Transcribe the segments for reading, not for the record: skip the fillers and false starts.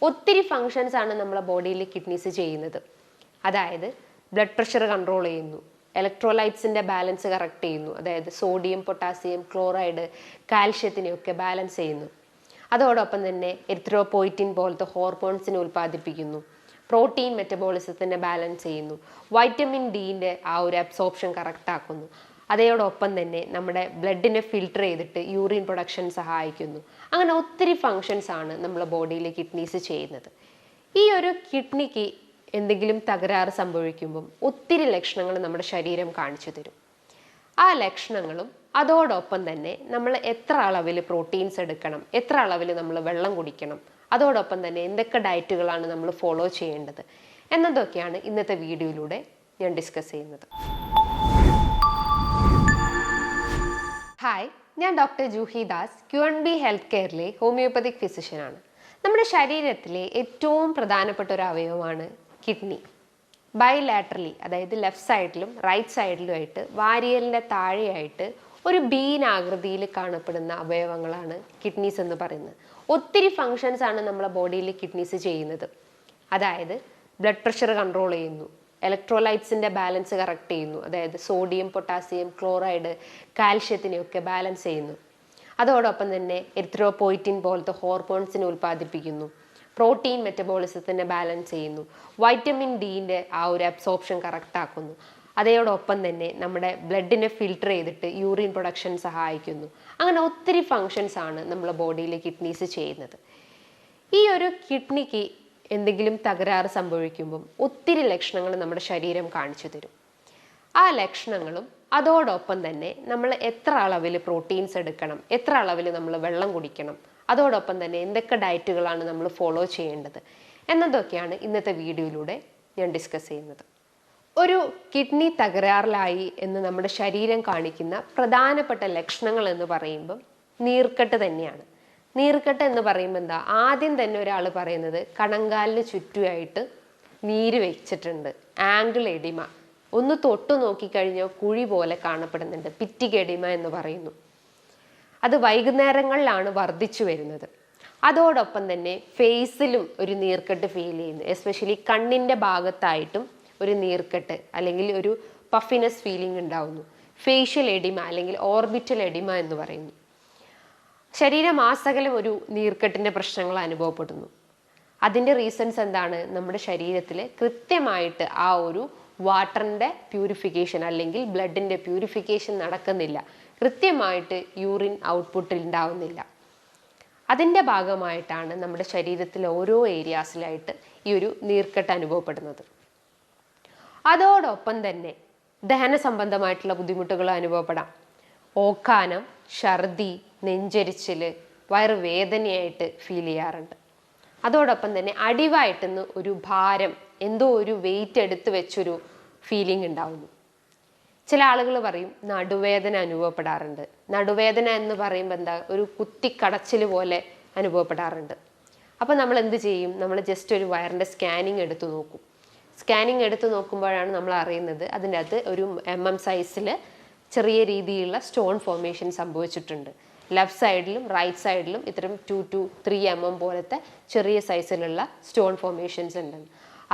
ഒത്തിരി ഫങ്ഷൻസ് ആണ് നമ്മുടെ ബോഡിയിൽ കിഡ്നീസ് ചെയ്യുന്നത്. അതായത് ബ്ലഡ് പ്രഷർ കൺട്രോൾ ചെയ്യുന്നു, ഇലക്ട്രോലൈറ്റ്സിൻ്റെ ബാലൻസ് കറക്റ്റ് ചെയ്യുന്നു, അതായത് സോഡിയം, പൊട്ടാസ്യം, ക്ലോറൈഡ്, കാൽഷ്യത്തിനെയൊക്കെ ബാലൻസ് ചെയ്യുന്നു. അതോടൊപ്പം തന്നെ എറിത്രോപോയിറ്റിൻ പോലത്തെ ഹോർമോൺസിനെ ഉൽപ്പാദിപ്പിക്കുന്നു, പ്രോട്ടീൻ മെറ്റബോളിസത്തിനെ ബാലൻസ് ചെയ്യുന്നു, വൈറ്റമിൻ ഡിൻ്റെ ആ ഒരു അബ്സോർപ്ഷൻ കറക്റ്റ് ആക്കുന്നു. അതോടൊപ്പം തന്നെ നമ്മുടെ ബ്ലഡിനെ ഫിൽട്ടർ ചെയ്തിട്ട് യൂറിൻ പ്രൊഡക്ഷൻ സഹായിക്കുന്നു. അങ്ങനെ ഒത്തിരി ഫങ്ഷൻസ് ആണ് നമ്മുടെ ബോഡിയിൽ കിഡ്നീസ് ചെയ്യുന്നത്. ഈ ഒരു കിഡ്നിക്ക് എന്തെങ്കിലും തകരാറ് സംഭവിക്കുമ്പം ഒത്തിരി ലക്ഷണങ്ങൾ നമ്മുടെ ശരീരം കാണിച്ചു തരും. ആ ലക്ഷണങ്ങളും അതോടൊപ്പം തന്നെ നമ്മൾ എത്ര അളവിൽ പ്രോട്ടീൻസ് എടുക്കണം, എത്ര അളവിൽ നമ്മൾ വെള്ളം കുടിക്കണം, അതോടൊപ്പം തന്നെ എന്തൊക്കെ ഡയറ്റുകളാണ് നമ്മൾ ഫോളോ ചെയ്യേണ്ടത് എന്നതൊക്കെയാണ് ഇന്നത്തെ വീഡിയോയിലൂടെ ഞാൻ ഡിസ്കസ് ചെയ്യുന്നത്. ഹായ്, ഞാൻ doctor Juhi Das, Q&B health കെയറിലെ ഹോമിയോപ്പതിക് ഫിസിഷ്യനാണ്. നമ്മുടെ ശരീരത്തിലെ ഏറ്റവും പ്രധാനപ്പെട്ട ഒരു അവയവമാണ് കിഡ്നി. ബൈലാറ്ററലി, അതായത് ലെഫ്റ്റ് സൈഡിലും റൈറ്റ് സൈഡിലുമായിട്ട് വാരിയലിൻ്റെ താഴെയായിട്ട് ഒരു ബീൻ ആകൃതിയിൽ കാണപ്പെടുന്ന അവയവങ്ങളാണ് കിഡ്നീസ് എന്ന് പറയുന്നത്. ഒത്തിരി ഫങ്ഷൻസ് ആണ് നമ്മുടെ ബോഡിയിൽ കിഡ്നീസ് ചെയ്യുന്നത്. അതായത് ബ്ലഡ് പ്രഷർ കൺട്രോൾ ചെയ്യുന്നു, ഇലക്ട്രോലൈറ്റ്സിൻ്റെ ബാലൻസ് കറക്റ്റ് ചെയ്യുന്നു, അതായത് സോഡിയം, പൊട്ടാസ്യം, ക്ലോറൈഡ്, കാൽഷ്യത്തിനെയൊക്കെ ബാലൻസ് ചെയ്യുന്നു. അതോടൊപ്പം തന്നെ എറിത്രോപോയിറ്റിൻ പോലത്തെ ഹോർമോൺസിനെ ഉൽപ്പാദിപ്പിക്കുന്നു, പ്രോട്ടീൻ മെറ്റബോളിസത്തിനെ ബാലൻസ് ചെയ്യുന്നു, വൈറ്റമിൻ ഡിൻ്റെ ആ ഒരു അബ്സോർപ്ഷൻ കറക്റ്റ് ആക്കുന്നു. അതോടൊപ്പം തന്നെ നമ്മുടെ ബ്ലഡിനെ ഫിൽട്ടർ ചെയ്തിട്ട് യൂറിൻ പ്രൊഡക്ഷൻ സഹായിക്കുന്നു. അങ്ങനെ ഒത്തിരി ഫങ്ഷൻസ് ആണ് നമ്മുടെ ബോഡിയിൽ കിഡ്നീസ് ചെയ്യുന്നത്. ഈ ഒരു കിഡ്നിക്ക് എന്തെങ്കിലും തകരാറ് സംഭവിക്കുമ്പം ഒത്തിരി ലക്ഷണങ്ങൾ നമ്മുടെ ശരീരം കാണിച്ചു തരും. ആ ലക്ഷണങ്ങളും അതോടൊപ്പം തന്നെ നമ്മൾ എത്ര അളവിൽ പ്രോട്ടീൻസ് എടുക്കണം, എത്ര അളവിൽ നമ്മൾ വെള്ളം കുടിക്കണം, അതോടൊപ്പം തന്നെ എന്തൊക്കെ ഡയറ്റുകളാണ് നമ്മൾ ഫോളോ ചെയ്യേണ്ടത് എന്നതൊക്കെയാണ് ഇന്നത്തെ വീഡിയോയിലൂടെ ഞാൻ ഡിസ്കസ് ചെയ്യുന്നത്. ഒരു കിഡ്നി തകരാറിലായി എന്ന് നമ്മുടെ ശരീരം കാണിക്കുന്ന പ്രധാനപ്പെട്ട ലക്ഷണങ്ങൾ എന്ന് പറയുമ്പം നീർക്കെട്ട് തന്നെയാണ്. നീർക്കെട്ട് എന്ന് പറയുമ്പോൾ എന്താ, ആദ്യം തന്നെ ഒരാൾ പറയുന്നത് കണങ്കാലിന് ചുറ്റുമായിട്ട് നീര് വെച്ചിട്ടുണ്ട്, ആംഗിൾ എഡിമ, ഒന്ന് തൊട്ടു നോക്കിക്കഴിഞ്ഞാൽ കുഴി പോലെ കാണപ്പെടുന്നുണ്ട്, പിറ്റിക് എഡിമ എന്ന് പറയുന്നു. അത് വൈകുന്നേരങ്ങളിലാണ് വർദ്ധിച്ചു വരുന്നത്. അതോടൊപ്പം തന്നെ ഫേസിലും ഒരു നീർക്കെട്ട് ഫീൽ ചെയ്യുന്നു, എസ്പെഷ്യലി കണ്ണിൻ്റെ ഭാഗത്തായിട്ടും ഒരു നീർക്കെട്ട് അല്ലെങ്കിൽ ഒരു പഫിനെസ് ഫീലിംഗ് ഉണ്ടാവുന്നു. ഫേഷ്യൽ എഡിമ അല്ലെങ്കിൽ ഓർബിറ്റൽ എഡിമ എന്ന് പറയുന്നു. ശരീരമാസകലം ഒരു നീർക്കെട്ടിൻ്റെ പ്രശ്നങ്ങൾ അനുഭവപ്പെടുന്നു. അതിൻ്റെ റീസൺസ് എന്താണ്? നമ്മുടെ ശരീരത്തിൽ കൃത്യമായിട്ട് ആ ഒരു വാട്ടറിൻ്റെ പ്യൂരിഫിക്കേഷൻ അല്ലെങ്കിൽ ബ്ലഡിൻ്റെ പ്യൂരിഫിക്കേഷൻ നടക്കുന്നില്ല, കൃത്യമായിട്ട് യൂറിൻ ഔട്ട്പുട്ട് ഉണ്ടാവുന്നില്ല. അതിൻ്റെ ഭാഗമായിട്ടാണ് നമ്മുടെ ശരീരത്തിലെ ഓരോ ഏരിയാസിലായിട്ട് ഈ ഒരു നീർക്കെട്ട് അനുഭവപ്പെടുന്നത്. അതോടൊപ്പം തന്നെ ദഹന സംബന്ധമായിട്ടുള്ള ബുദ്ധിമുട്ടുകൾ അനുഭവപ്പെടാം. ഓക്കാനം, ഛർദി, നെഞ്ചരിച്ചിൽ, വയറുവേദനയായിട്ട് ഫീൽ ചെയ്യാറുണ്ട്. അതോടൊപ്പം തന്നെ അടിവായിട്ടെന്ന് ഒരു ഭാരം, എന്തോ ഒരു വെയിറ്റ് എടുത്ത് വെച്ചൊരു ഫീലിംഗ് ഉണ്ടാവുന്നു. ചില ആളുകൾ പറയും നടുവേദന അനുഭവപ്പെടാറുണ്ട്. നടുവേദന എന്ന് പറയുമ്പോൾ എന്താ, ഒരു കുത്തിക്കടച്ചിൽ പോലെ അനുഭവപ്പെടാറുണ്ട്. അപ്പോൾ നമ്മൾ എന്ത് ചെയ്യും? നമ്മൾ ജസ്റ്റ് ഒരു വയറിൻ്റെ സ്കാനിങ് എടുത്ത് നോക്കും. സ്കാനിങ് എടുത്ത് നോക്കുമ്പോഴാണ് നമ്മൾ അറിയുന്നത് അതിൻ്റെ അകത്ത് ഒരു സൈസിൽ ചെറിയ രീതിയിലുള്ള സ്റ്റോൺ ഫോർമേഷൻ സംഭവിച്ചിട്ടുണ്ട്. ലെഫ്റ്റ് സൈഡിലും റൈറ്റ് സൈഡിലും ഇത്തരം 2 to 3 പോലത്തെ ചെറിയ സൈസിലുള്ള സ്റ്റോൺ ഫോർമേഷൻസ് ഉണ്ട്.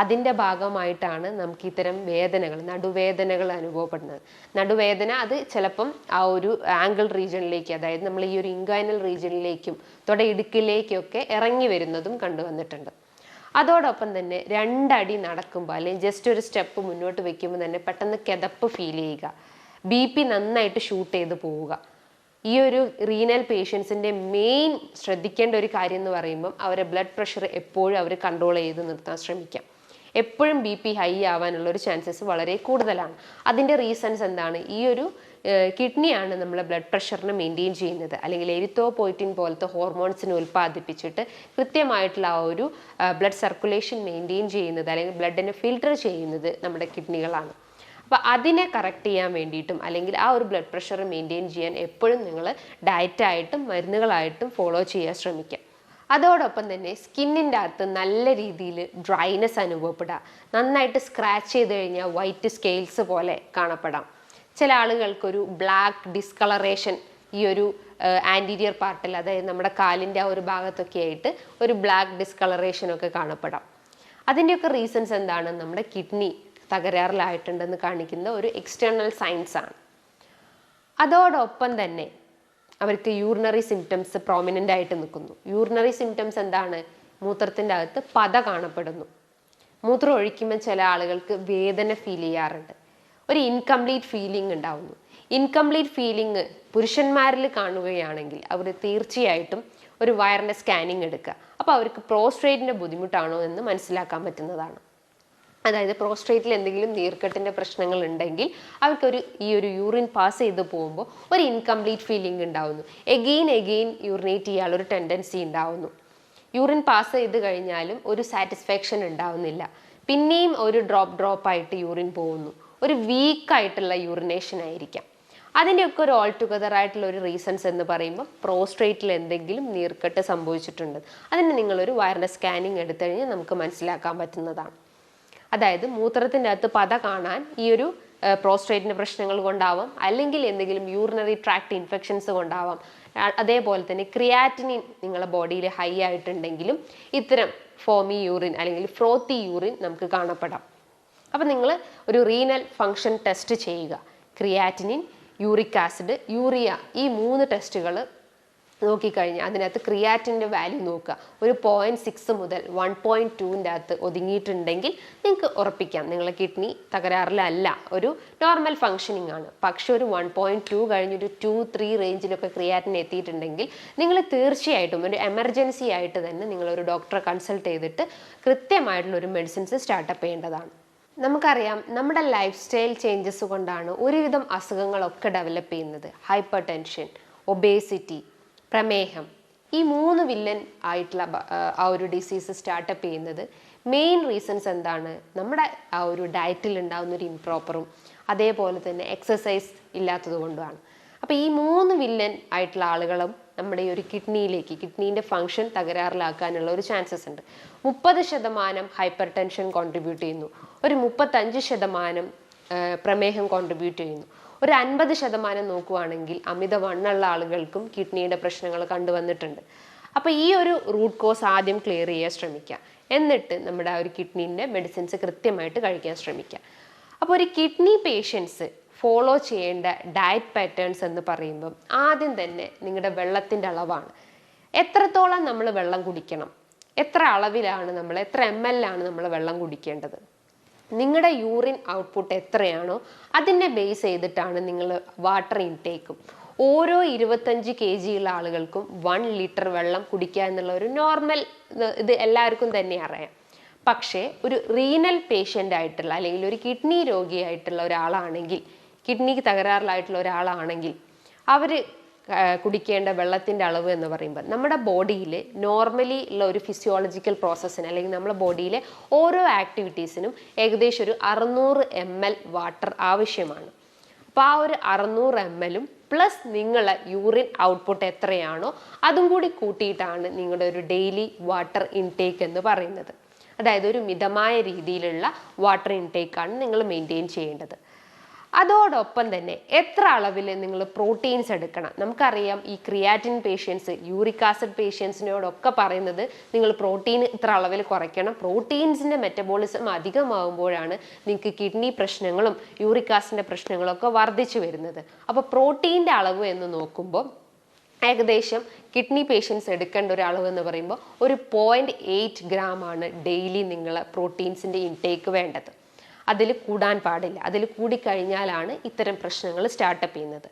അതിൻ്റെ ഭാഗമായിട്ടാണ് നമുക്ക് ഇത്തരം വേദനകൾ, നടുവേദനകൾ അനുഭവപ്പെടുന്നത്. നടുവേദന അത് ചിലപ്പം ആ ഒരു ആംഗിൾ റീജിയനിലേക്ക്, അതായത് നമ്മൾ ഈ ഒരു ഇൻഗൈനൽ റീജിയനിലേക്കും തൊടയിടുക്കിലേക്കൊക്കെ ഇറങ്ങി വരുന്നതും കണ്ടുവന്നിട്ടുണ്ട്. അതോടൊപ്പം തന്നെ 2 അടി നടക്കുമ്പോൾ അല്ലെങ്കിൽ ജസ്റ്റ് ഒരു സ്റ്റെപ്പ് മുന്നോട്ട് വെക്കുമ്പോൾ തന്നെ പെട്ടെന്ന് കിതപ്പ് ഫീൽ ചെയ്യുക, BP നന്നായിട്ട് ഷൂട്ട് ചെയ്ത് പോവുക. ഈ ഒരു റീനൽ പേഷ്യൻസിൻ്റെ മെയിൻ ശ്രദ്ധിക്കേണ്ട ഒരു കാര്യം എന്ന് പറയുമ്പം അവരെ ബ്ലഡ് പ്രഷർ എപ്പോഴും അവർ കൺട്രോൾ ചെയ്ത് നിർത്താൻ ശ്രമിക്കാം. എപ്പോഴും BP ഹൈ ആവാനുള്ള ഒരു ചാൻസസ് വളരെ കൂടുതലാണ്. അതിൻ്റെ റീസൺസ് എന്താണ്? ഈ ഒരു കിഡ്നിയാണ് നമ്മളെ ബ്ലഡ് പ്രഷറിനെ മെയിൻറ്റെയിൻ ചെയ്യുന്നത്, അല്ലെങ്കിൽ എരിത്രോപോയിറ്റിൻ പോലത്തെ ഹോർമോൺസിനെ ഉൽപ്പാദിപ്പിച്ചിട്ട് കൃത്യമായിട്ടുള്ള ആ ഒരു ബ്ലഡ് സർക്കുലേഷൻ മെയിൻറ്റെയിൻ ചെയ്യുന്നത് അല്ലെങ്കിൽ ബ്ലഡിനെ ഫിൽട്ടർ ചെയ്യുന്നത് നമ്മുടെ കിഡ്നികളാണ്. അപ്പോൾ അതിനെ കറക്റ്റ് ചെയ്യാൻ വേണ്ടിയിട്ടും അല്ലെങ്കിൽ ആ ഒരു ബ്ലഡ് പ്രഷർ മെയിൻറ്റെയിൻ ചെയ്യാൻ എപ്പോഴും നിങ്ങൾ ഡയറ്റായിട്ടും മരുന്നുകളായിട്ടും ഫോളോ ചെയ്യാൻ ശ്രമിക്കുക. അതോടൊപ്പം തന്നെ സ്കിന്നിൻ്റെ അകത്ത് നല്ല രീതിയിൽ ഡ്രൈനെസ് അനുഭവപ്പെടുക, നന്നായിട്ട് സ്ക്രാച്ച് ചെയ്ത് കഴിഞ്ഞാൽ വൈറ്റ് സ്കെയിൽസ് പോലെ കാണപ്പെടാം. ചില ആളുകൾക്കൊരു ബ്ലാക്ക് ഡിസ്കളറേഷൻ ഈ ഒരു ആൻറ്റീരിയർ പാർട്ടിൽ, അതായത് നമ്മുടെ കാലിൻ്റെ ആ ഒരു ഭാഗത്തൊക്കെ ആയിട്ട് ഒരു ബ്ലാക്ക് ഡിസ്കളറേഷനൊക്കെ കാണപ്പെടാം. അതിൻ്റെയൊക്കെ റീസൺസ് എന്താണ്? നമ്മുടെ കിഡ്നി തകരാറിലായിട്ടുണ്ടെന്ന് കാണിക്കുന്ന ഒരു എക്സ്റ്റേണൽ സയൻസ് ആണ്. അതോടൊപ്പം തന്നെ അവർക്ക് യൂറിനറി സിംറ്റംസ് പ്രോമിനൻ്റ് ആയിട്ട് നിൽക്കുന്നു. യൂറിനറി സിംറ്റംസ് എന്താണ്? മൂത്രത്തിൻ്റെ അകത്ത് പത കാണപ്പെടുന്നു. മൂത്രം ഒഴിക്കുമ്പോൾ ചില ആളുകൾക്ക് വേദന ഫീൽ ചെയ്യാറുണ്ട്. ഒരു ഇൻകംപ്ലീറ്റ് ഫീലിംഗ് ഉണ്ടാവുന്നു. ഇൻകംപ്ലീറ്റ് ഫീലിംഗ് പുരുഷന്മാരിൽ കാണുകയാണെങ്കിൽ അവർ തീർച്ചയായിട്ടും ഒരു വയറിൻ്റെ സ്കാനിങ് എടുക്കുക. അപ്പോൾ അവർക്ക് പ്രോസ്ട്രേറ്റിൻ്റെ ബുദ്ധിമുട്ടാണോ എന്ന് മനസ്സിലാക്കാൻ പറ്റുന്നതാണ്. അതായത് പ്രോസ്ട്രേറ്റിൽ എന്തെങ്കിലും നീർക്കെട്ടിൻ്റെ പ്രശ്നങ്ങൾ ഉണ്ടെങ്കിൽ അവർക്കൊരു ഈ ഒരു യൂറിൻ പാസ് ചെയ്ത് പോകുമ്പോൾ ഒരു ഇൻകംപ്ലീറ്റ് ഫീലിംഗ് ഉണ്ടാവുന്നു. എഗെയിൻ യൂറിനേറ്റ് ചെയ്യാനുള്ളൊരു ടെൻഡൻസി ഉണ്ടാവുന്നു. യൂറിൻ പാസ് ചെയ്ത് കഴിഞ്ഞാലും ഒരു സാറ്റിസ്ഫാക്ഷൻ ഉണ്ടാവുന്നില്ല. പിന്നെയും ഒരു ഡ്രോപ്പായിട്ട് യൂറിൻ പോകുന്നു. ഒരു വീക്കായിട്ടുള്ള യൂറിനേഷൻ ആയിരിക്കാം. അതിൻ്റെയൊക്കെ ഒരു ഓൾ ടുഗദർ ആയിട്ടുള്ള ഒരു റീസൺസ് എന്ന് പറയുമ്പോൾ പ്രോസ്ട്രേറ്റിൽ എന്തെങ്കിലും നീർക്കെട്ട് സംഭവിച്ചിട്ടുണ്ട്. അതിന് നിങ്ങളൊരു വയറിൻ്റെ സ്കാനിങ് എടുത്തു കഴിഞ്ഞാൽ നമുക്ക് മനസ്സിലാക്കാൻ പറ്റുന്നതാണ്. അതായത് മൂത്രത്തിൻ്റെ അകത്ത് പത കാണാൻ ഈ ഒരു പ്രോസ്ട്രേറ്റിൻ്റെ പ്രശ്നങ്ങൾ കൊണ്ടാവാം, അല്ലെങ്കിൽ എന്തെങ്കിലും യൂറിനറി ട്രാക്ട് ഇൻഫെക്ഷൻസ് കൊണ്ടാവാം. അതേപോലെ തന്നെ ക്രിയാറ്റിനിൻ നിങ്ങളുടെ ബോഡിയിൽ ഹൈ ആയിട്ടുണ്ടെങ്കിലും ഇത്തരം ഫോമി യൂറിൻ അല്ലെങ്കിൽ ഫ്രോത്തി യൂറിൻ നമുക്ക് കാണപ്പെടാം. അപ്പം നിങ്ങൾ ഒരു റീനൽ ഫങ്ഷൻ ടെസ്റ്റ് ചെയ്യുക. ക്രിയാറ്റിനിൻ, യൂറിക് ആസിഡ്, യൂറിയ, ഈ 3 ടെസ്റ്റുകൾ നോക്കിക്കഴിഞ്ഞാൽ അതിനകത്ത് ക്രിയാറ്റിൻ്റെ വാല്യൂ നോക്കുക. ഒരു 0.6 മുതൽ 1.2ൻ്റെ അകത്ത് ഒതുങ്ങിയിട്ടുണ്ടെങ്കിൽ നിങ്ങൾക്ക് ഉറപ്പിക്കാം നിങ്ങളെ കിഡ്നി തകരാറിലല്ല, ഒരു നോർമൽ ഫങ്ഷനിങ് ആണ്. പക്ഷെ ഒരു 1.2 കഴിഞ്ഞൊരു 2-3 റേഞ്ചിലൊക്കെ ക്രിയാറ്റിൻ എത്തിയിട്ടുണ്ടെങ്കിൽ നിങ്ങൾ തീർച്ചയായിട്ടും ഒരു എമർജൻസി ആയിട്ട് തന്നെ നിങ്ങളൊരു ഡോക്ടറെ കൺസൾട്ട് ചെയ്തിട്ട് കൃത്യമായിട്ടുള്ള ഒരു മെഡിസിൻസ് സ്റ്റാർട്ടപ്പ് ചെയ്യേണ്ടതാണ്. നമുക്കറിയാം നമ്മുടെ ലൈഫ് സ്റ്റൈൽ ചേഞ്ചസ് കൊണ്ടാണ് ഒരുവിധം അസുഖങ്ങളൊക്കെ ഡെവലപ്പ് ചെയ്യുന്നത്. ഹൈപ്പർ ടെൻഷൻ, ഒബേസിറ്റി, പ്രമേഹം, ഈ 3 വില്ലൻ ആയിട്ടുള്ള ആ ഒരു ഡിസീസ് സ്റ്റാർട്ടപ്പ് ചെയ്യുന്നത് മെയിൻ റീസൺസ് എന്താണ്? നമ്മുടെ ആ ഒരു ഡയറ്റിൽ ഉണ്ടാകുന്ന ഒരു ഇംപ്രോപ്പറും അതേപോലെ തന്നെ എക്സസൈസ് ഇല്ലാത്തത് കൊണ്ടുമാണ്. അപ്പോൾ ഈ 3 വില്ലൻ ആയിട്ടുള്ള ആളുകളും നമ്മുടെ ഈ ഒരു കിഡ്നീൻ്റെ ഫങ്ഷൻ തകരാറിലാക്കാനുള്ള ഒരു ചാൻസസ് ഉണ്ട്. 30% ഹൈപ്പർ ടെൻഷൻ കോൺട്രിബ്യൂട്ട് ചെയ്യുന്നു. ഒരു 35% പ്രമേഹം കോൺട്രിബ്യൂട്ട് ചെയ്യുന്നു. ഒരു 50% നോക്കുവാണെങ്കിൽ അമിതവണ്ണമുള്ള ആളുകൾക്കും കിഡ്നിയുടെ പ്രശ്നങ്ങൾ കണ്ടുവന്നിട്ടുണ്ട്. അപ്പോൾ ഈ ഒരു റൂട്ട് കോസ് ആദ്യം ക്ലിയർ ചെയ്യാൻ ശ്രമിക്കുക. എന്നിട്ട് നമ്മുടെ ആ ഒരു കിഡ്നീൻ്റെ മെഡിസിൻസ് കൃത്യമായിട്ട് കഴിക്കാൻ ശ്രമിക്കുക. അപ്പോൾ ഒരു കിഡ്നി പേഷ്യൻസ് ഫോളോ ചെയ്യേണ്ട ഡയറ്റ് പാറ്റേൺസ് എന്ന് പറയുമ്പം ആദ്യം തന്നെ നിങ്ങളുടെ വെള്ളത്തിൻ്റെ അളവാണ്. എത്രത്തോളം നമ്മൾ വെള്ളം കുടിക്കണം, എത്ര അളവിലാണ് നമ്മൾ, എത്ര ml നമ്മൾ വെള്ളം കുടിക്കേണ്ടത്, നിങ്ങളുടെ യൂറിൻ ഔട്ട്പുട്ട് എത്രയാണോ അതിനെ ബേസ് ചെയ്തിട്ടാണ് നിങ്ങൾ വാട്ടർ ഇൻടേക്കും. ഓരോ 25 kg ഉള്ള ആളുകൾക്കും 1 ലിറ്റർ വെള്ളം കുടിക്കുക എന്നുള്ള ഒരു നോർമൽ ഇത് എല്ലാവർക്കും തന്നെ അറിയാം. പക്ഷേ ഒരു റീനൽ പേഷ്യൻ്റ് ആയിട്ടുള്ള അല്ലെങ്കിൽ ഒരു കിഡ്നി രോഗിയായിട്ടുള്ള ഒരാളാണെങ്കിൽ, കിഡ്നിക്ക് തകരാറിലായിട്ടുള്ള ഒരാളാണെങ്കിൽ അവർ കുടിക്കേണ്ട വെള്ളത്തിൻ്റെ അളവ് എന്ന് പറയുമ്പോൾ നമ്മുടെ ബോഡിയിൽ നോർമലി ഉള്ള ഒരു ഫിസിയോളജിക്കൽ പ്രോസസ്സിന് അല്ലെങ്കിൽ നമ്മുടെ ബോഡിയിലെ ഓരോ ആക്ടിവിറ്റീസിനും ഏകദേശം ഒരു 600 ml വാട്ടർ ആവശ്യമാണ്. അപ്പോൾ ആ ഒരു 600 ml പ്ലസ് നിങ്ങളെ യൂറിൻ ഔട്ട്പുട്ട് എത്രയാണോ അതും കൂടി കൂട്ടിയിട്ടാണ് നിങ്ങളുടെ ഒരു ഡെയിലി വാട്ടർ ഇൻടേക്ക് എന്ന് പറയുന്നത്. അതായത് ഒരു മിതമായ രീതിയിലുള്ള വാട്ടർ ഇൻടേക്കാണ് നിങ്ങൾ മെയിൻറ്റെയിൻ ചെയ്യേണ്ടത്. അതോടൊപ്പം തന്നെ എത്ര അളവിൽ നിങ്ങൾ പ്രോട്ടീൻസ് എടുക്കണം. നമുക്കറിയാം ഈ ക്രിയാറ്റിൻ പേഷ്യൻസ്, യൂറിക് ആസിഡ് പേഷ്യൻസിനോടൊക്കെ പറയുന്നത് നിങ്ങൾ പ്രോട്ടീൻ ഇത്ര അളവിൽ കുറയ്ക്കണം. പ്രോട്ടീൻസിൻ്റെ മെറ്റബോളിസം അധികമാകുമ്പോഴാണ് നിങ്ങൾക്ക് കിഡ്നി പ്രശ്നങ്ങളും യൂറിക് ആസിഡിൻ്റെ പ്രശ്നങ്ങളൊക്കെ വർദ്ധിച്ചു വരുന്നത്. അപ്പോൾ പ്രോട്ടീൻ്റെ അളവ് എന്ന് നോക്കുമ്പോൾ ഏകദേശം കിഡ്നി പേഷ്യൻസ് എടുക്കേണ്ട ഒരു അളവ് എന്ന് പറയുമ്പോൾ ഒരു 0.8 gram ആണ് ഡെയിലി നിങ്ങൾ പ്രോട്ടീൻസിൻ്റെ ഇൻടേക്ക് വേണ്ടത്. അതിൽ കൂടാൻ പാടില്ല. അതിൽ കൂടിക്കഴിഞ്ഞാലാണ് ഇത്തരം പ്രശ്നങ്ങൾ സ്റ്റാർട്ടപ്പ് ചെയ്യുന്നത്.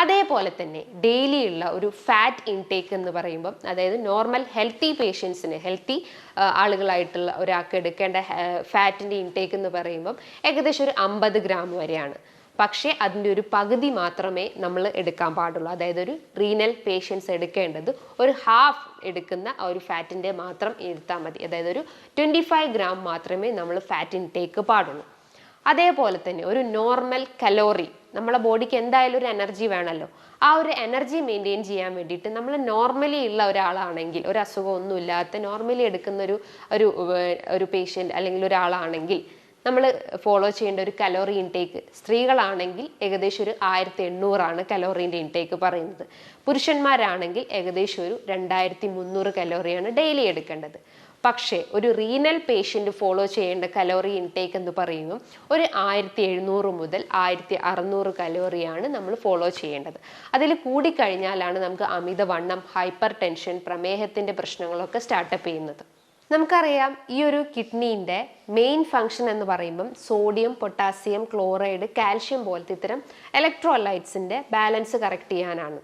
അതേപോലെ തന്നെ ഡെയിലി ഉള്ള ഒരു ഫാറ്റ് ഇൻടേക്ക് എന്ന് പറയുമ്പം, അതായത് നോർമൽ ഹെൽത്തി പേഷ്യൻസിന്, ഹെൽത്തി ആളുകളായിട്ടുള്ള ഒരാൾക്ക് എടുക്കേണ്ട ഫാറ്റിൻ്റെ ഇൻടേക്ക് എന്ന് പറയുമ്പം ഏകദേശം ഒരു 50 gram വരെയാണ്. പക്ഷേ അതിൻ്റെ ഒരു പകുതി മാത്രമേ നമ്മൾ എടുക്കാൻ പാടുള്ളൂ. അതായത് ഒരു റീനൽ പേഷ്യൻസ് എടുക്കേണ്ടത് ഒരു ഹാഫ് എടുക്കുന്ന ആ ഒരു ഫാറ്റിൻ്റെ മാത്രം എടുത്താൽ മതി. അതായത് ഒരു 25 gram മാത്രമേ നമ്മൾ ഫാറ്റ് ഇൻടേക്ക് പാടുള്ളൂ. അതേപോലെ തന്നെ ഒരു നോർമൽ കലോറി, നമ്മളെ ബോഡിക്ക് എന്തായാലും ഒരു എനർജി വേണമല്ലോ. ആ ഒരു എനർജി മെയിൻറ്റെയിൻ ചെയ്യാൻ വേണ്ടിയിട്ട് നമ്മൾ നോർമലി ഉള്ള ഒരാളാണെങ്കിൽ, ഒരു അസുഖമൊന്നും ഇല്ലാത്ത നോർമലി എടുക്കുന്ന ഒരു പേഷ്യൻ്റ് അല്ലെങ്കിൽ ഒരാളാണെങ്കിൽ നമ്മൾ ഫോളോ ചെയ്യേണ്ട ഒരു കലോറി ഇൻടേക്ക്, സ്ത്രീകളാണെങ്കിൽ ഏകദേശം ഒരു 1800 കലോറീൻ്റെ ഇൻടേക്ക് പറയുന്നത്. പുരുഷന്മാരാണെങ്കിൽ ഏകദേശം ഒരു 2300 കലോറിയാണ് ഡെയിലി എടുക്കേണ്ടത്. പക്ഷേ ഒരു റീനൽ പേഷ്യൻ്റ് ഫോളോ ചെയ്യേണ്ട കലോറി ഇൻടേക്ക് എന്ന് പറയുമ്പോൾ ഒരു 1700 മുതൽ 1600 കലോറിയാണ് നമ്മൾ ഫോളോ ചെയ്യേണ്ടത്. അതിൽ കൂടിക്കഴിഞ്ഞാലാണ് നമുക്ക് അമിതവണ്ണം, ഹൈപ്പർ ടെൻഷൻ, പ്രമേഹത്തിൻ്റെ പ്രശ്നങ്ങളൊക്കെ സ്റ്റാർട്ടപ്പ് ചെയ്യുന്നത്. നമുക്കറിയാം ഈ ഒരു കിഡ്നീൻ്റെ മെയിൻ ഫങ്ഷൻ എന്ന് പറയുമ്പം സോഡിയം, പൊട്ടാസ്യം, ക്ലോറൈഡ്, കാൽഷ്യം പോലത്തെ ഇത്തരം ഇലക്ട്രോലൈറ്റ്സിൻ്റെ ബാലൻസ് കറക്റ്റ് ചെയ്യാനാണ്.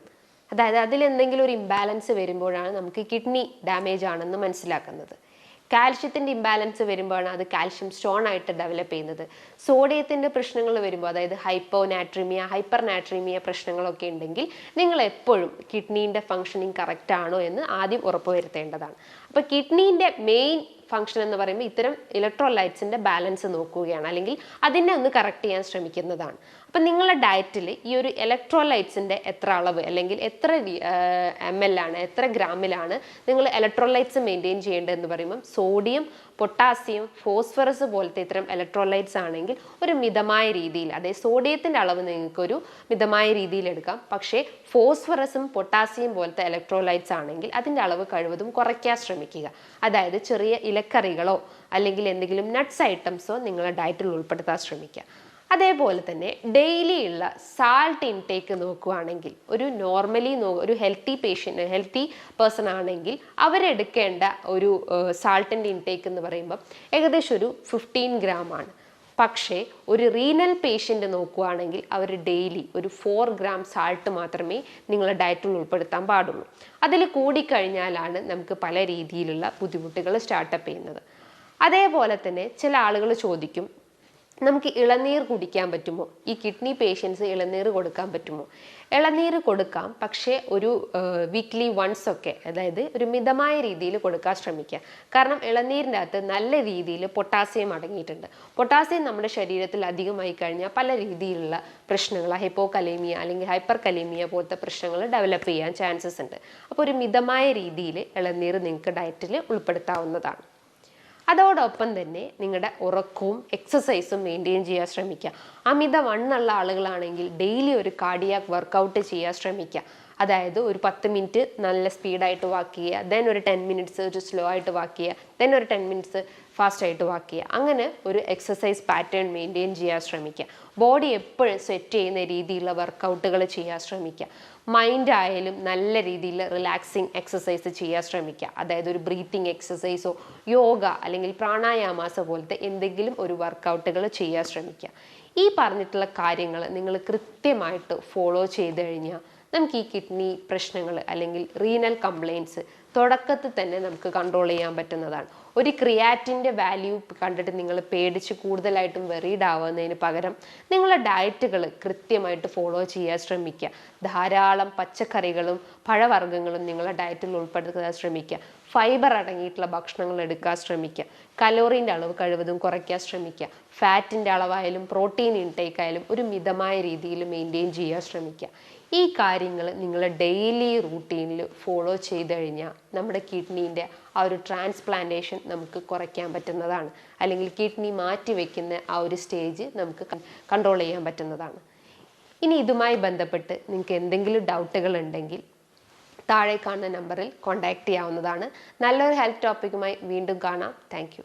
അതായത് അതിലെന്തെങ്കിലും ഒരു ഇംബാലൻസ് വരുമ്പോഴാണ് നമുക്ക് കിഡ്നി ഡാമേജ് ആണെന്ന് മനസ്സിലാക്കുന്നത്. കാൽഷ്യത്തിൻ്റെ ഇംബാലൻസ് വരുമ്പോഴാണ് അത് കാൽഷ്യം സ്റ്റോൺ ആയിട്ട് ഡെവലപ്പ് ചെയ്യുന്നത്. സോഡിയത്തിൻ്റെ പ്രശ്നങ്ങൾ വരുമ്പോൾ, അതായത് ഹൈപ്പോനാട്രീമിയ, ഹൈപ്പർ നാട്രീമിയ പ്രശ്നങ്ങളൊക്കെ ഉണ്ടെങ്കിൽ നിങ്ങൾ എപ്പോഴും കിഡ്നീൻ്റെ ഫങ്ഷനിങ് കറക്റ്റ് ആണോ എന്ന് ആദ്യം ഉറപ്പുവരുത്തേണ്ടതാണ്. അപ്പോൾ കിഡ്നീൻ്റെ മെയിൻ ഫങ്ഷൻ എന്ന് പറയുമ്പോൾ ഇത്തരം ഇലക്ട്രോലൈറ്റ്സിൻ്റെ ബാലൻസ് നോക്കുകയാണ്, അല്ലെങ്കിൽ അതിനെ ഒന്ന് കറക്റ്റ് ചെയ്യാൻ ശ്രമിക്കുന്നതാണ്. അപ്പം നിങ്ങളുടെ ഡയറ്റിൽ ഈ ഒരു ഇലക്ട്രോലൈറ്റ്സിൻ്റെ എത്ര അളവ്, അല്ലെങ്കിൽ എത്ര ml ആണ്, എത്ര ഗ്രാമിലാണ് നിങ്ങൾ ഇലക്ട്രോലൈറ്റ്സ് മെയിൻറ്റെയിൻ ചെയ്യേണ്ടതെന്ന് പറയുമ്പം സോഡിയം, പൊട്ടാസ്യം, ഫോസ്ഫറസ് പോലത്തെ ഇത്തരം ഇലക്ട്രോലൈറ്റ്സ് ആണെങ്കിൽ ഒരു മിതമായ രീതിയിൽ, അതായത് സോഡിയത്തിൻ്റെ അളവ് നിങ്ങൾക്കൊരു മിതമായ രീതിയിൽ എടുക്കാം. പക്ഷേ ഫോസ്ഫറസും പൊട്ടാസ്യം പോലത്തെ ഇലക്ട്രോലൈറ്റ്സ് ആണെങ്കിൽ അതിൻ്റെ അളവ് കഴിവതും കുറയ്ക്കാൻ ശ്രമിക്കുക. അതായത് ചെറിയ ഇലക്കറികളോ അല്ലെങ്കിൽ എന്തെങ്കിലും നട്ട്സ് ഐറ്റംസോ നിങ്ങളുടെ ഡയറ്റിൽ ഉൾപ്പെടുത്താൻ ശ്രമിക്കുക. അതേപോലെ തന്നെ ഡെയിലി ഉള്ള സാൾട്ട് ഇൻടേക്ക് നോക്കുകയാണെങ്കിൽ ഒരു നോർമലി ഒരു ഹെൽത്തി പേഴ്സൺ ആണെങ്കിൽ അവരെടുക്കേണ്ട ഒരു സാൾട്ടിൻ്റെ ഇൻടേക്ക് എന്ന് പറയുമ്പോൾ ഏകദേശം ഒരു 15 ഗ്രാമാണ്. പക്ഷേ ഒരു റീനൽ പേഷ്യൻ്റ് നോക്കുകയാണെങ്കിൽ അവർ ഡെയിലി ഒരു 4 ഗ്രാം സാൾട്ട് മാത്രമേ നിങ്ങളുടെ ഡയറ്റിൽ ഉൾപ്പെടുത്താൻ പാടുള്ളൂ. അതിൽ കൂടിക്കഴിഞ്ഞാലാണ് നമുക്ക് പല രീതിയിലുള്ള ബുദ്ധിമുട്ടുകൾ സ്റ്റാർട്ടപ്പ് ചെയ്യുന്നത്. അതേപോലെ തന്നെ ചില ആളുകൾ ചോദിക്കും, നമുക്ക് ഇളനീർ കുടിക്കാൻ പറ്റുമോ? ഈ കിഡ്നി പേഷ്യൻസ് ഇളനീർ കൊടുക്കാൻ പറ്റുമോ? ഇളനീർ കൊടുക്കാം, പക്ഷേ ഒരു വീക്ക്ലി വൺസ് ഒക്കെ, അതായത് ഒരു മിതമായ രീതിയിൽ കൊടുക്കാൻ ശ്രമിക്കുക. കാരണം ഇളനീരിൻ്റെ അകത്ത് നല്ല രീതിയിൽ പൊട്ടാസ്യം അടങ്ങിയിട്ടുണ്ട്. പൊട്ടാസ്യം നമ്മുടെ ശരീരത്തിൽ അധികമായി കഴിഞ്ഞാൽ പല രീതിയിലുള്ള പ്രശ്നങ്ങൾ, ഹൈപ്പോകലേമിയ അല്ലെങ്കിൽ ഹൈപ്പർ കലേമിയ പോലത്തെ പ്രശ്നങ്ങൾ ഡെവലപ്പ് ചെയ്യാൻ ചാൻസസ് ഉണ്ട്. അപ്പോൾ ഒരു മിതമായ രീതിയിൽ ഇളനീർ നിങ്ങൾക്ക് ഡയറ്റിൽ ഉൾപ്പെടുത്താവുന്നതാണ്. അതോടൊപ്പം തന്നെ നിങ്ങളുടെ ഉറക്കവും എക്സസൈസും മെയിൻറ്റെയിൻ ചെയ്യാൻ ശ്രമിക്കുക. അമിതവണ്ണമുള്ള ആളുകളാണെങ്കിൽ ഡെയിലി ഒരു കാർഡിയാക് വർക്കൗട്ട് ചെയ്യാൻ ശ്രമിക്കുക. അതായത് ഒരു 10 മിനിറ്റ് നല്ല സ്പീഡായിട്ട് വാക്ക് ചെയ്യുക, ദെൻ ഒരു 10 മിനിറ്റ്സ് ഒരു സ്ലോ ആയിട്ട് വാക്ക് ചെയ്യുക, ദെൻ ഒരു 10 മിനിറ്റ്സ് ഫാസ്റ്റായിട്ട് വാക്ക് ചെയ്യുക. അങ്ങനെ ഒരു എക്സസൈസ് പാറ്റേൺ മെയിൻറ്റെയിൻ ചെയ്യാൻ ശ്രമിക്കുക. ബോഡി എപ്പോഴും സെറ്റ് ചെയ്യുന്ന രീതിയിലുള്ള വർക്കൗട്ടുകൾ ചെയ്യാൻ ശ്രമിക്കുക. മൈൻഡ് ആയാലും നല്ല രീതിയിൽ റിലാക്സിങ് എക്സസൈസ് ചെയ്യാൻ ശ്രമിക്കുക. അതായത് ഒരു ബ്രീത്തിങ് എക്സസൈസോ യോഗ അല്ലെങ്കിൽ പ്രാണായാമാസ പോലത്തെ എന്തെങ്കിലും ഒരു വർക്കൗട്ടുകൾ ചെയ്യാൻ ശ്രമിക്കുക. ഈ പറഞ്ഞിട്ടുള്ള കാര്യങ്ങൾ നിങ്ങൾ കൃത്യമായിട്ട് ഫോളോ ചെയ്ത് കഴിഞ്ഞാൽ നമുക്ക് ഈ കിഡ്നി പ്രശ്നങ്ങൾ അല്ലെങ്കിൽ റീനൽ കംപ്ലയിൻസ് തുടക്കത്തിൽ തന്നെ നമുക്ക് കൺട്രോൾ ചെയ്യാൻ പറ്റുന്നതാണ്. ഒരു ക്രിയാറ്റിൻ്റെ വാല്യൂ കണ്ടിട്ട് നിങ്ങൾ പേടിച്ച് കൂടുതലായിട്ടും വെറീഡ് ആവുന്നതിന് പകരം നിങ്ങളുടെ ഡയറ്റുകൾ കൃത്യമായിട്ട് ഫോളോ ചെയ്യാൻ ശ്രമിക്കുക. ധാരാളം പച്ചക്കറികളും പഴവർഗ്ഗങ്ങളും നിങ്ങളുടെ ഡയറ്റിൽ ഉൾപ്പെടുത്താൻ ശ്രമിക്കുക. ഫൈബർ അടങ്ങിയിട്ടുള്ള ഭക്ഷണങ്ങൾ എടുക്കാൻ ശ്രമിക്കുക. കലോറീൻ്റെ അളവ് കഴിവതും കുറയ്ക്കാൻ ശ്രമിക്കുക. ഫാറ്റിൻ്റെ അളവായാലും പ്രോട്ടീൻ ഇൻടേക്ക് ആയാലും ഒരു മിതമായ രീതിയിൽ മെയിൻറ്റെയിൻ ചെയ്യാൻ ശ്രമിക്കുക. ഈ കാര്യങ്ങൾ നിങ്ങൾ ഡെയിലി റൂട്ടീനിൽ ഫോളോ ചെയ്ത് കഴിഞ്ഞാൽ നമ്മുടെ കിഡ്നീൻ്റെ ആ ഒരു ട്രാൻസ്പ്ലാന്റേഷൻ നമുക്ക് കുറയ്ക്കാൻ പറ്റുന്നതാണ്. അല്ലെങ്കിൽ കിഡ്നി മാറ്റി വയ്ക്കുന്ന ആ ഒരു സ്റ്റേജ് നമുക്ക് കൺട്രോൾ ചെയ്യാൻ പറ്റുന്നതാണ്. ഇനി ഇതുമായി ബന്ധപ്പെട്ട് നിങ്ങൾക്ക് എന്തെങ്കിലും ഡൗട്ടുകൾ ഉണ്ടെങ്കിൽ താഴെ കാണുന്ന നമ്പറിൽ കോൺടാക്റ്റ് ചെയ്യാവുന്നതാണ്. നല്ലൊരു ഹെൽത്ത് ടോപ്പിക്കുമായി വീണ്ടും കാണാം. Thank you.